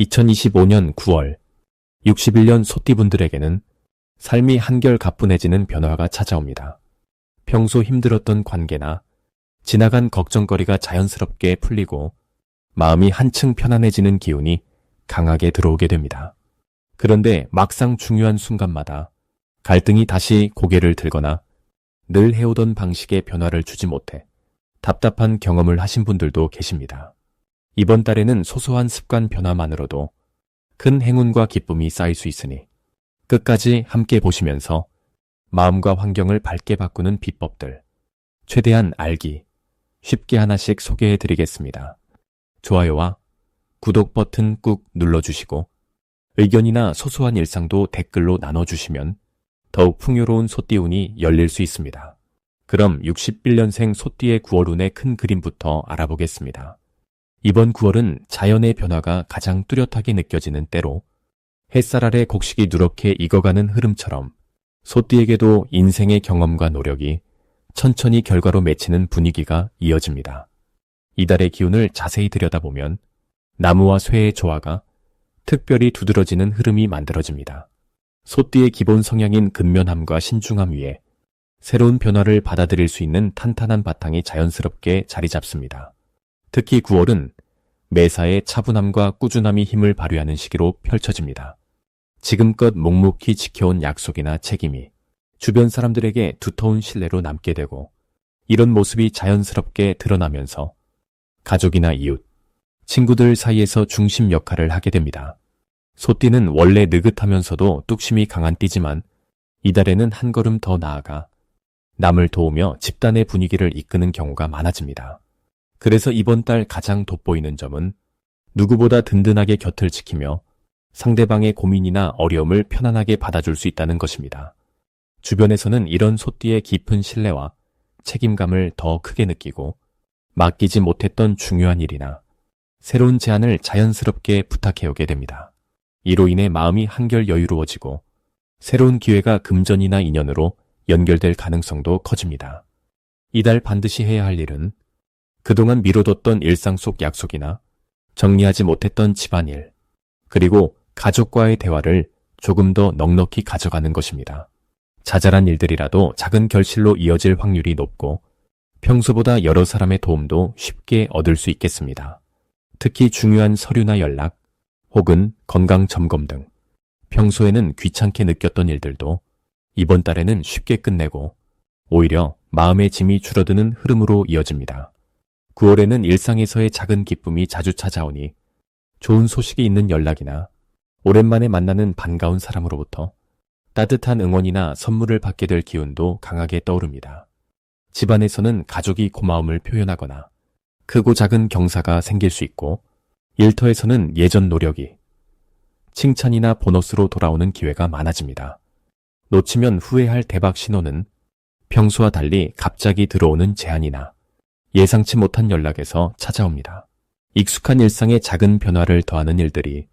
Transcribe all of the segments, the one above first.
2025년 9월 61년 소띠분들에게는 삶이 한결 가뿐해지는 변화가 찾아옵니다. 평소 힘들었던 관계나 지나간 걱정거리가 자연스럽게 풀리고 마음이 한층 편안해지는 기운이 강하게 들어오게 됩니다. 그런데 막상 중요한 순간마다 갈등이 다시 고개를 들거나 늘 해오던 방식의 변화를 주지 못해 답답한 경험을 하신 분들도 계십니다. 이번 달에는 소소한 습관 변화만으로도 큰 행운과 기쁨이 쌓일 수 있으니 끝까지 함께 보시면서 마음과 환경을 밝게 바꾸는 비법들 최대한 알기 쉽게 하나씩 소개해 드리겠습니다. 좋아요와 구독 버튼 꾹 눌러주시고 의견이나 소소한 일상도 댓글로 나눠주시면 더욱 풍요로운 소띠운이 열릴 수 있습니다. 그럼 61년생 소띠의 9월운의 큰 그림부터 알아보겠습니다. 이번 9월은 자연의 변화가 가장 뚜렷하게 느껴지는 때로 햇살 아래 곡식이 누렇게 익어가는 흐름처럼 소띠에게도 인생의 경험과 노력이 천천히 결과로 맺히는 분위기가 이어집니다. 이달의 기운을 자세히 들여다보면 나무와 쇠의 조화가 특별히 두드러지는 흐름이 만들어집니다. 소띠의 기본 성향인 근면함과 신중함 위에 새로운 변화를 받아들일 수 있는 탄탄한 바탕이 자연스럽게 자리 잡습니다. 특히 9월은 매사에 차분함과 꾸준함이 힘을 발휘하는 시기로 펼쳐집니다. 지금껏 묵묵히 지켜온 약속이나 책임이 주변 사람들에게 두터운 신뢰로 남게 되고 이런 모습이 자연스럽게 드러나면서 가족이나 이웃, 친구들 사이에서 중심 역할을 하게 됩니다. 소띠는 원래 느긋하면서도 뚝심이 강한 띠지만 이달에는 한 걸음 더 나아가 남을 도우며 집단의 분위기를 이끄는 경우가 많아집니다. 그래서 이번 달 가장 돋보이는 점은 누구보다 든든하게 곁을 지키며 상대방의 고민이나 어려움을 편안하게 받아줄 수 있다는 것입니다. 주변에서는 이런 소띠의 깊은 신뢰와 책임감을 더 크게 느끼고 맡기지 못했던 중요한 일이나 새로운 제안을 자연스럽게 부탁해오게 됩니다. 이로 인해 마음이 한결 여유로워지고 새로운 기회가 금전이나 인연으로 연결될 가능성도 커집니다. 이달 반드시 해야 할 일은 그동안 미뤄뒀던 일상 속 약속이나 정리하지 못했던 집안일, 그리고 가족과의 대화를 조금 더 넉넉히 가져가는 것입니다. 자잘한 일들이라도 작은 결실로 이어질 확률이 높고 평소보다 여러 사람의 도움도 쉽게 얻을 수 있겠습니다. 특히 중요한 서류나 연락, 혹은 건강 점검 등 평소에는 귀찮게 느꼈던 일들도 이번 달에는 쉽게 끝내고 오히려 마음의 짐이 줄어드는 흐름으로 이어집니다. 9월에는 일상에서의 작은 기쁨이 자주 찾아오니 좋은 소식이 있는 연락이나 오랜만에 만나는 반가운 사람으로부터 따뜻한 응원이나 선물을 받게 될 기운도 강하게 떠오릅니다. 집안에서는 가족이 고마움을 표현하거나 크고 작은 경사가 생길 수 있고 일터에서는 예전 노력이 칭찬이나 보너스로 돌아오는 기회가 많아집니다. 놓치면 후회할 대박 신호는 평소와 달리 갑자기 들어오는 제안이나 예상치 못한 연락에서 찾아옵니다. 익숙한 일상에 작은 변화를 더하는 일들이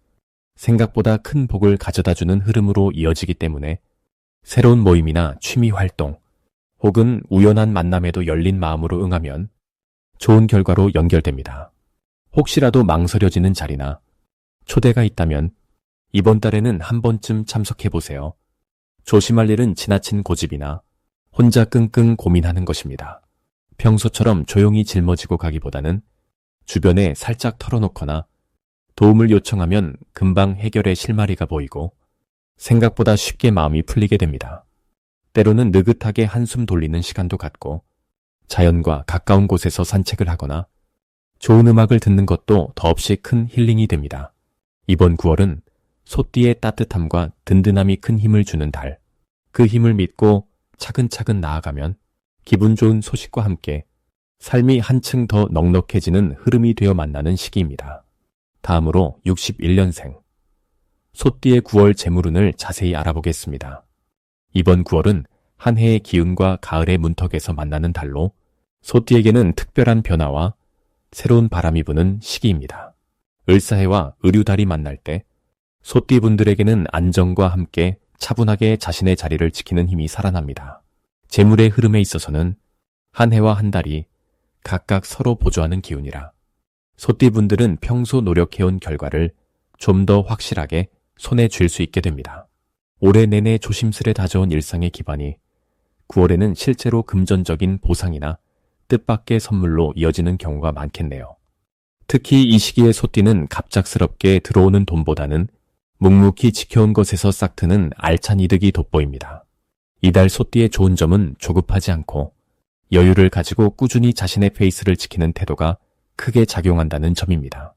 생각보다 큰 복을 가져다주는 흐름으로 이어지기 때문에 새로운 모임이나 취미 활동 혹은 우연한 만남에도 열린 마음으로 응하면 좋은 결과로 연결됩니다. 혹시라도 망설여지는 자리나 초대가 있다면 이번 달에는 한 번쯤 참석해보세요. 조심할 일은 지나친 고집이나 혼자 끙끙 고민하는 것입니다. 평소처럼 조용히 짊어지고 가기보다는 주변에 살짝 털어놓거나 도움을 요청하면 금방 해결의 실마리가 보이고 생각보다 쉽게 마음이 풀리게 됩니다. 때로는 느긋하게 한숨 돌리는 시간도 갖고 자연과 가까운 곳에서 산책을 하거나 좋은 음악을 듣는 것도 더없이 큰 힐링이 됩니다. 이번 9월은 소띠의 따뜻함과 든든함이 큰 힘을 주는 달, 그 힘을 믿고 차근차근 나아가면 기분 좋은 소식과 함께 삶이 한층 더 넉넉해지는 흐름이 되어 만나는 시기입니다. 다음으로 61년생 소띠의 9월 재물운을 자세히 알아보겠습니다. 이번 9월은 한 해의 기운과 가을의 문턱에서 만나는 달로 소띠에게는 특별한 변화와 새로운 바람이 부는 시기입니다. 을사해와 을유달이 만날 때 소띠분들에게는 안정과 함께 차분하게 자신의 자리를 지키는 힘이 살아납니다. 재물의 흐름에 있어서는 한 해와 한 달이 각각 서로 보조하는 기운이라 소띠분들은 평소 노력해온 결과를 좀 더 확실하게 손에 쥘 수 있게 됩니다. 올해 내내 조심스레 다져온 일상의 기반이 9월에는 실제로 금전적인 보상이나 뜻밖의 선물로 이어지는 경우가 많겠네요. 특히 이 시기에 소띠는 갑작스럽게 들어오는 돈보다는 묵묵히 지켜온 것에서 싹트는 알찬 이득이 돋보입니다. 이달 소띠의 좋은 점은 조급하지 않고 여유를 가지고 꾸준히 자신의 페이스를 지키는 태도가 크게 작용한다는 점입니다.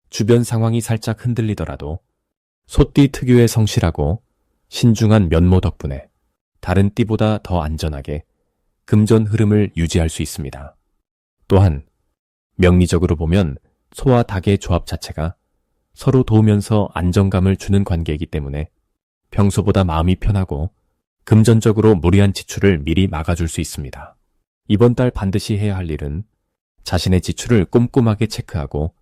주변 상황이 살짝 흔들리더라도 소띠 특유의 성실하고 신중한 면모 덕분에 다른 띠보다 더 안전하게 금전 흐름을 유지할 수 있습니다. 또한 명리적으로 보면 소와 닭의 조합 자체가 서로 도우면서 안정감을 주는 관계이기 때문에 평소보다 마음이 편하고 금전적으로 무리한 지출을 미리 막아줄 수 있습니다. 이번 달 반드시 해야 할 일은 자신의 지출을 꼼꼼하게 체크하고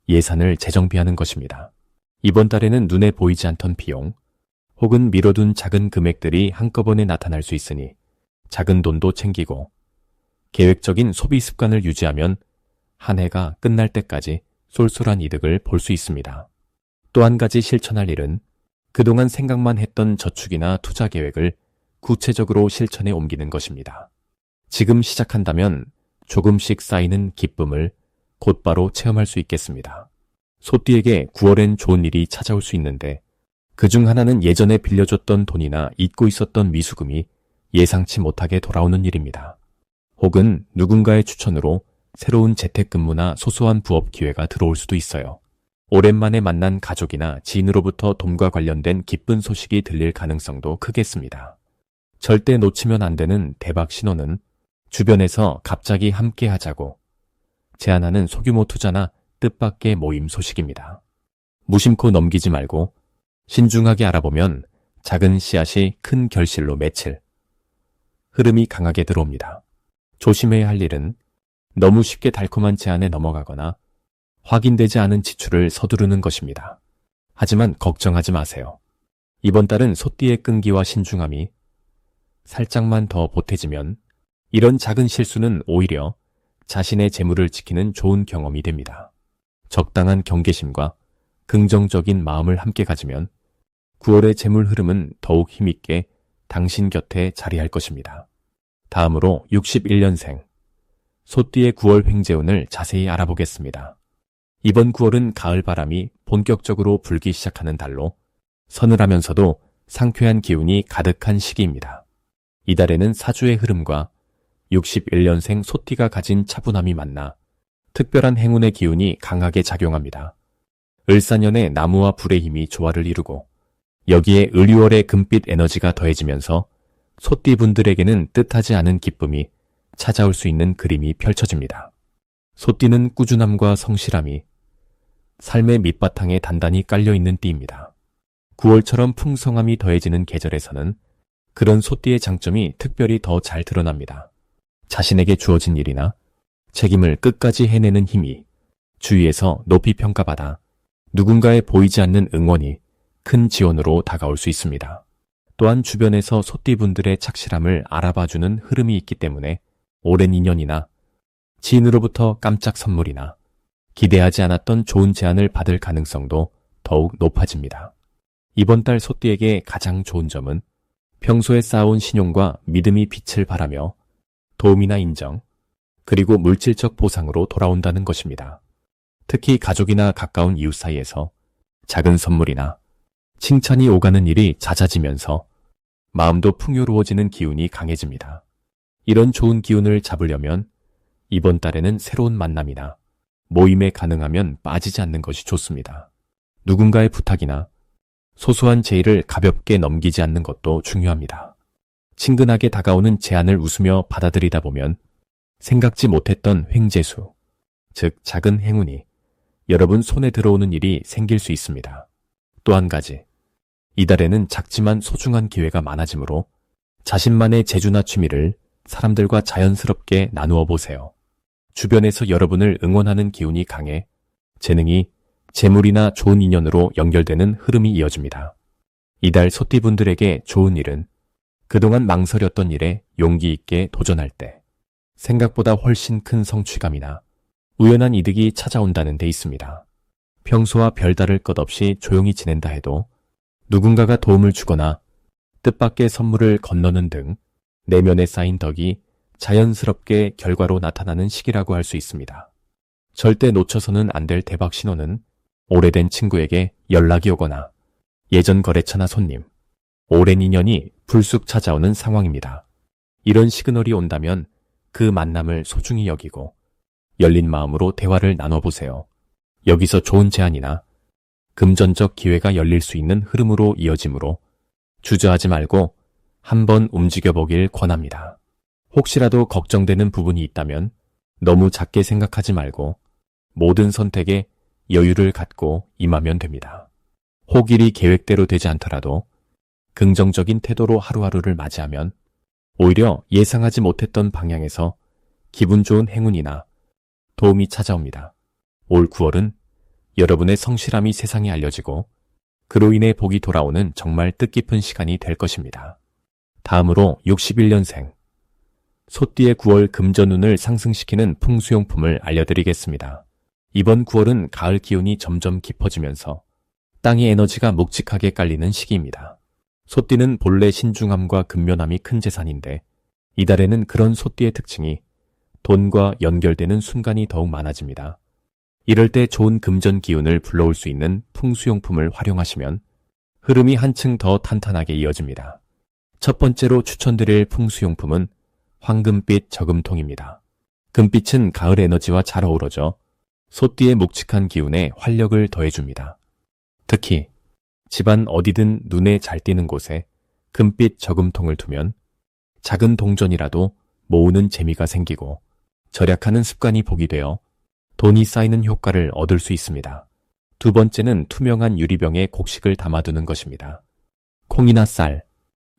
예산을 재정비하는 것입니다. 이번 달에는 눈에 보이지 않던 비용 혹은 미뤄둔 작은 금액들이 한꺼번에 나타날 수 있으니 작은 돈도 챙기고 계획적인 소비 습관을 유지하면 한 해가 끝날 때까지 쏠쏠한 이득을 볼 수 있습니다. 또 한 가지 실천할 일은 그동안 생각만 했던 저축이나 투자 계획을 구체적으로 실천에 옮기는 것입니다. 지금 시작한다면 조금씩 쌓이는 기쁨을 곧바로 체험할 수 있겠습니다. 소띠에게 9월엔 좋은 일이 찾아올 수 있는데 그중 하나는 예전에 빌려줬던 돈이나 잊고 있었던 미수금이 예상치 못하게 돌아오는 일입니다. 혹은 누군가의 추천으로 새로운 재택근무나 소소한 부업 기회가 들어올 수도 있어요. 오랜만에 만난 가족이나 지인으로부터 돈과 관련된 기쁜 소식이 들릴 가능성도 크겠습니다. 절대 놓치면 안 되는 대박 신호는 주변에서 갑자기 함께 하자고 제안하는 소규모 투자나 뜻밖의 모임 소식입니다. 무심코 넘기지 말고 신중하게 알아보면 작은 씨앗이 큰 결실로 맺힐 흐름이 강하게 들어옵니다. 조심해야 할 일은 너무 쉽게 달콤한 제안에 넘어가거나 확인되지 않은 지출을 서두르는 것입니다. 하지만 걱정하지 마세요. 이번 달은 소띠의 끈기와 신중함이 살짝만 더 보태지면 이런 작은 실수는 오히려 자신의 재물을 지키는 좋은 경험이 됩니다. 적당한 경계심과 긍정적인 마음을 함께 가지면 9월의 재물 흐름은 더욱 힘있게 당신 곁에 자리할 것입니다. 다음으로 61년생 소띠의 9월 횡재운을 자세히 알아보겠습니다. 이번 9월은 가을 바람이 본격적으로 불기 시작하는 달로 서늘하면서도 상쾌한 기운이 가득한 시기입니다. 이달에는 사주의 흐름과 61년생 소띠가 가진 차분함이 만나 특별한 행운의 기운이 강하게 작용합니다. 을사년의 나무와 불의 힘이 조화를 이루고 여기에 을유월의 금빛 에너지가 더해지면서 소띠분들에게는 뜻하지 않은 기쁨이 찾아올 수 있는 그림이 펼쳐집니다. 소띠는 꾸준함과 성실함이 삶의 밑바탕에 단단히 깔려있는 띠입니다. 9월처럼 풍성함이 더해지는 계절에서는 그런 소띠의 장점이 특별히 더 잘 드러납니다. 자신에게 주어진 일이나 책임을 끝까지 해내는 힘이 주위에서 높이 평가받아 누군가의 보이지 않는 응원이 큰 지원으로 다가올 수 있습니다. 또한 주변에서 소띠분들의 착실함을 알아봐주는 흐름이 있기 때문에 오랜 인연이나 지인으로부터 깜짝 선물이나 기대하지 않았던 좋은 제안을 받을 가능성도 더욱 높아집니다. 이번 달 소띠에게 가장 좋은 점은 평소에 쌓아온 신용과 믿음이 빛을 발하며 도움이나 인정, 그리고 물질적 보상으로 돌아온다는 것입니다. 특히 가족이나 가까운 이웃 사이에서 작은 선물이나 칭찬이 오가는 일이 잦아지면서 마음도 풍요로워지는 기운이 강해집니다. 이런 좋은 기운을 잡으려면 이번 달에는 새로운 만남이나 모임에 가능하면 빠지지 않는 것이 좋습니다. 누군가의 부탁이나 소소한 제의를 가볍게 넘기지 않는 것도 중요합니다. 친근하게 다가오는 제안을 웃으며 받아들이다 보면 생각지 못했던 횡재수, 즉 작은 행운이 여러분 손에 들어오는 일이 생길 수 있습니다. 또 한 가지, 이달에는 작지만 소중한 기회가 많아지므로 자신만의 재주나 취미를 사람들과 자연스럽게 나누어 보세요. 주변에서 여러분을 응원하는 기운이 강해 재능이 재물이나 좋은 인연으로 연결되는 흐름이 이어집니다. 이달 소띠분들에게 좋은 일은 그동안 망설였던 일에 용기 있게 도전할 때 생각보다 훨씬 큰 성취감이나 우연한 이득이 찾아온다는 데 있습니다. 평소와 별다를 것 없이 조용히 지낸다 해도 누군가가 도움을 주거나 뜻밖의 선물을 건너는 등 내면에 쌓인 덕이 자연스럽게 결과로 나타나는 시기라고 할 수 있습니다. 절대 놓쳐서는 안 될 대박 신호는 오래된 친구에게 연락이 오거나 예전 거래처나 손님, 오랜 인연이 불쑥 찾아오는 상황입니다. 이런 시그널이 온다면 그 만남을 소중히 여기고 열린 마음으로 대화를 나눠보세요. 여기서 좋은 제안이나 금전적 기회가 열릴 수 있는 흐름으로 이어지므로 주저하지 말고 한번 움직여보길 권합니다. 혹시라도 걱정되는 부분이 있다면 너무 작게 생각하지 말고 모든 선택에 여유를 갖고 임하면 됩니다. 혹일이 계획대로 되지 않더라도 긍정적인 태도로 하루하루를 맞이하면 오히려 예상하지 못했던 방향에서 기분 좋은 행운이나 도움이 찾아옵니다. 올 9월은 여러분의 성실함이 세상에 알려지고 그로 인해 복이 돌아오는 정말 뜻깊은 시간이 될 것입니다. 다음으로 61년생 소띠의 9월 금전운을 상승시키는 풍수용품을 알려드리겠습니다. 이번 9월은 가을 기운이 점점 깊어지면서 땅의 에너지가 묵직하게 깔리는 시기입니다. 소띠는 본래 신중함과 근면함이 큰 재산인데 이달에는 그런 소띠의 특징이 돈과 연결되는 순간이 더욱 많아집니다. 이럴 때 좋은 금전 기운을 불러올 수 있는 풍수용품을 활용하시면 흐름이 한층 더 탄탄하게 이어집니다. 첫 번째로 추천드릴 풍수용품은 황금빛 저금통입니다. 금빛은 가을 에너지와 잘 어우러져 소띠의 묵직한 기운에 활력을 더해줍니다. 특히 집안 어디든 눈에 잘 띄는 곳에 금빛 저금통을 두면 작은 동전이라도 모으는 재미가 생기고 절약하는 습관이 복이 되어 돈이 쌓이는 효과를 얻을 수 있습니다. 두 번째는 투명한 유리병에 곡식을 담아두는 것입니다. 콩이나 쌀,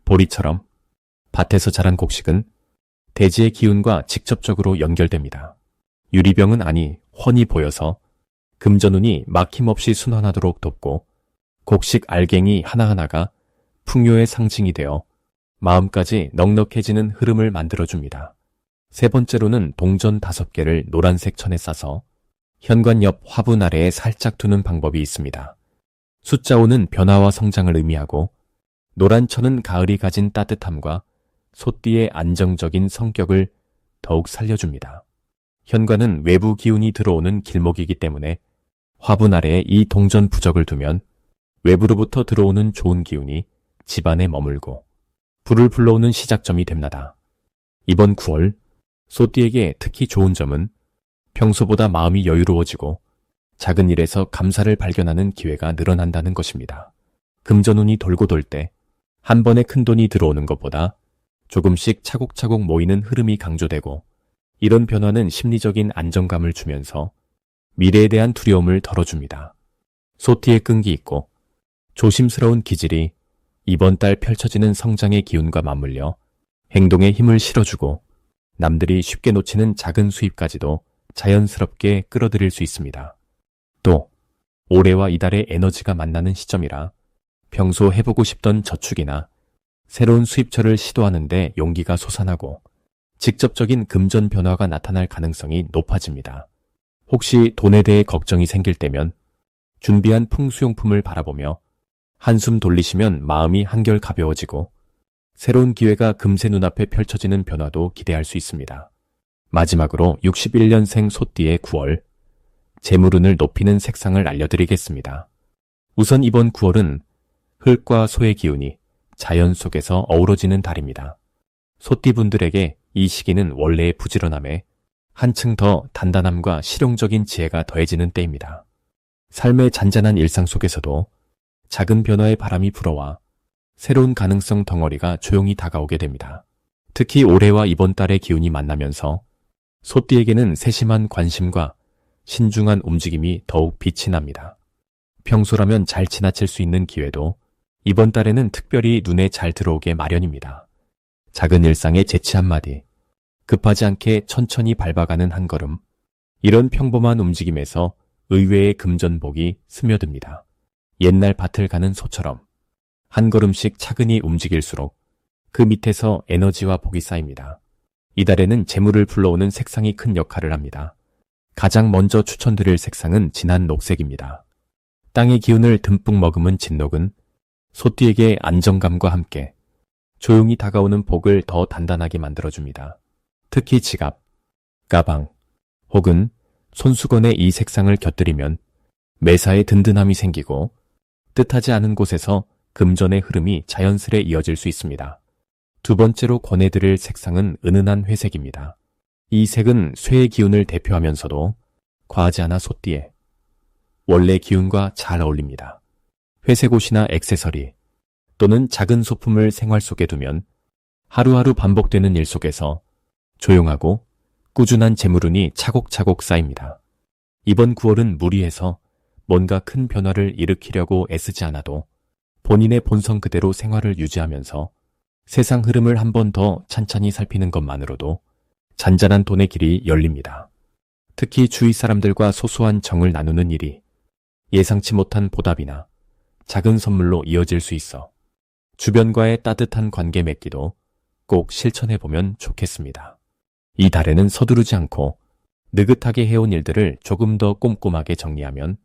보리처럼 밭에서 자란 곡식은 대지의 기운과 직접적으로 연결됩니다. 유리병은 아니 훤히 보여서 금전운이 막힘없이 순환하도록 돕고 곡식 알갱이 하나하나가 풍요의 상징이 되어 마음까지 넉넉해지는 흐름을 만들어줍니다. 세 번째로는 동전 5개를 노란색 천에 싸서 현관 옆 화분 아래에 살짝 두는 방법이 있습니다. 숫자 5는 변화와 성장을 의미하고 노란 천은 가을이 가진 따뜻함과 소띠의 안정적인 성격을 더욱 살려줍니다. 현관은 외부 기운이 들어오는 길목이기 때문에 화분 아래에 이 동전 부적을 두면 외부로부터 들어오는 좋은 기운이 집안에 머물고 불을 불러오는 시작점이 됩니다. 이번 9월 소띠에게 특히 좋은 점은 평소보다 마음이 여유로워지고 작은 일에서 감사를 발견하는 기회가 늘어난다는 것입니다. 금전운이 돌고 돌 때 한 번에 큰 돈이 들어오는 것보다 조금씩 차곡차곡 모이는 흐름이 강조되고 이런 변화는 심리적인 안정감을 주면서 미래에 대한 두려움을 덜어줍니다. 소띠의 끈기 있고 조심스러운 기질이 이번 달 펼쳐지는 성장의 기운과 맞물려 행동에 힘을 실어주고 남들이 쉽게 놓치는 작은 수입까지도 자연스럽게 끌어들일 수 있습니다. 또 올해와 이달의 에너지가 만나는 시점이라 평소 해보고 싶던 저축이나 새로운 수입처를 시도하는데 용기가 솟아나고 직접적인 금전 변화가 나타날 가능성이 높아집니다. 혹시 돈에 대해 걱정이 생길 때면 준비한 풍수용품을 바라보며 한숨 돌리시면 마음이 한결 가벼워지고 새로운 기회가 금세 눈앞에 펼쳐지는 변화도 기대할 수 있습니다. 마지막으로 61년생 소띠의 9월 재물운을 높이는 색상을 알려드리겠습니다. 우선 이번 9월은 흙과 소의 기운이 자연 속에서 어우러지는 달입니다. 소띠분들에게 이 시기는 원래의 부지런함에 한층 더 단단함과 실용적인 지혜가 더해지는 때입니다. 삶의 잔잔한 일상 속에서도 작은 변화의 바람이 불어와 새로운 가능성 덩어리가 조용히 다가오게 됩니다. 특히 올해와 이번 달의 기운이 만나면서 소띠에게는 세심한 관심과 신중한 움직임이 더욱 빛이 납니다. 평소라면 잘 지나칠 수 있는 기회도 이번 달에는 특별히 눈에 잘 들어오게 마련입니다. 작은 일상의 재치 한마디, 급하지 않게 천천히 밟아가는 한 걸음, 이런 평범한 움직임에서 의외의 금전복이 스며듭니다. 옛날 밭을 가는 소처럼 한 걸음씩 차근히 움직일수록 그 밑에서 에너지와 복이 쌓입니다. 이달에는 재물을 불러오는 색상이 큰 역할을 합니다. 가장 먼저 추천드릴 색상은 진한 녹색입니다. 땅의 기운을 듬뿍 머금은 진녹은 소띠에게 안정감과 함께 조용히 다가오는 복을 더 단단하게 만들어줍니다. 특히 지갑, 가방 혹은 손수건에 이 색상을 곁들이면 매사에 든든함이 생기고 뜻하지 않은 곳에서 금전의 흐름이 자연스레 이어질 수 있습니다. 두 번째로 권해드릴 색상은 은은한 회색입니다. 이 색은 쇠의 기운을 대표하면서도 과하지 않아 소띠에 원래 기운과 잘 어울립니다. 회색 옷이나 액세서리 또는 작은 소품을 생활 속에 두면 하루하루 반복되는 일 속에서 조용하고 꾸준한 재물운이 차곡차곡 쌓입니다. 이번 9월은 무리해서 뭔가 큰 변화를 일으키려고 애쓰지 않아도 본인의 본성 그대로 생활을 유지하면서 세상 흐름을 한 번 더 찬찬히 살피는 것만으로도 잔잔한 돈의 길이 열립니다. 특히 주위 사람들과 소소한 정을 나누는 일이 예상치 못한 보답이나 작은 선물로 이어질 수 있어 주변과의 따뜻한 관계 맺기도 꼭 실천해보면 좋겠습니다. 이 달에는 서두르지 않고 느긋하게 해온 일들을 조금 더 꼼꼼하게 정리하면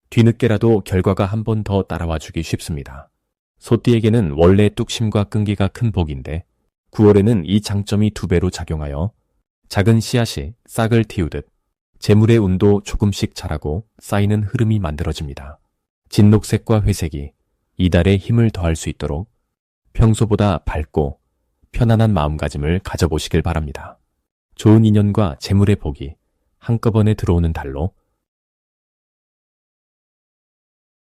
뒤늦게라도 결과가 한 번 더 따라와 주기 쉽습니다. 소띠에게는 원래 뚝심과 끈기가 큰 복인데 9월에는 이 장점이 2배로 작용하여 작은 씨앗이 싹을 틔우듯 재물의 운도 조금씩 자라고 쌓이는 흐름이 만들어집니다. 진녹색과 회색이 이달에 힘을 더할 수 있도록 평소보다 밝고 편안한 마음가짐을 가져보시길 바랍니다. 좋은 인연과 재물의 복이 한꺼번에 들어오는 달로